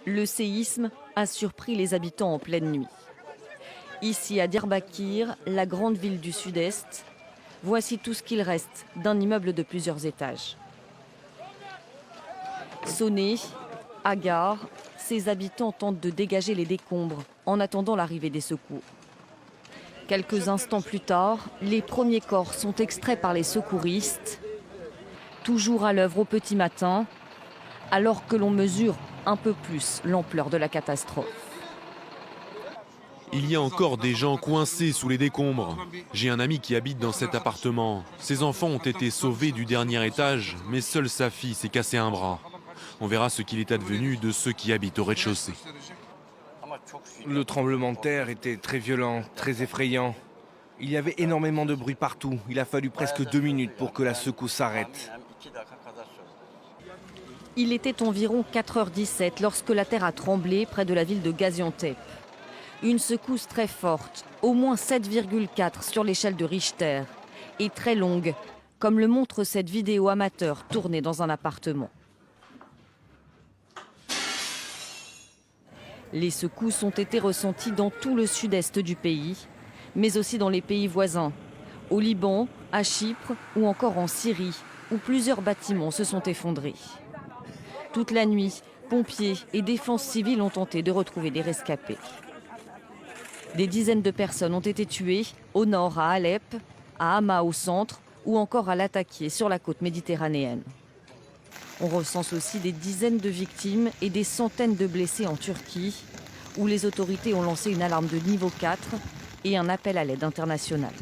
Le séisme a surpris les habitants en pleine nuit. Ici, à Diyarbakir, la grande ville du sud-est, voici tout ce qu'il reste d'un immeuble de plusieurs étages. Sonnés, hagards, ces habitants tentent de dégager les décombres en attendant l'arrivée des secours. Quelques instants plus tard, les premiers corps sont extraits par les secouristes, toujours à l'œuvre au petit matin, alors que l'on mesure un peu plus l'ampleur de la catastrophe. Il y a encore des gens coincés sous les décombres. J'ai un ami qui habite dans cet appartement. Ses enfants ont été sauvés du dernier étage, mais seule sa fille s'est cassé un bras. On verra ce qu'il est advenu de ceux qui habitent au rez-de-chaussée. Le tremblement de terre était très violent, très effrayant. Il y avait énormément de bruit partout. Il a fallu presque 2 minutes pour que la secousse s'arrête. Il était environ 4h17 lorsque la terre a tremblé près de la ville de Gaziantep. Une secousse très forte, au moins 7,4 sur l'échelle de Richter, et très longue, comme le montre cette vidéo amateur tournée dans un appartement. Les secousses ont été ressenties dans tout le sud-est du pays, mais aussi dans les pays voisins, au Liban, à Chypre ou encore en Syrie, où plusieurs bâtiments se sont effondrés. Toute la nuit, pompiers et défense civile ont tenté de retrouver des rescapés. Des dizaines de personnes ont été tuées au nord à Alep, à Hama au centre ou encore à Latakia sur la côte méditerranéenne. On recense aussi des dizaines de victimes et des centaines de blessés en Turquie, où les autorités ont lancé une alarme de niveau 4 et un appel à l'aide internationale.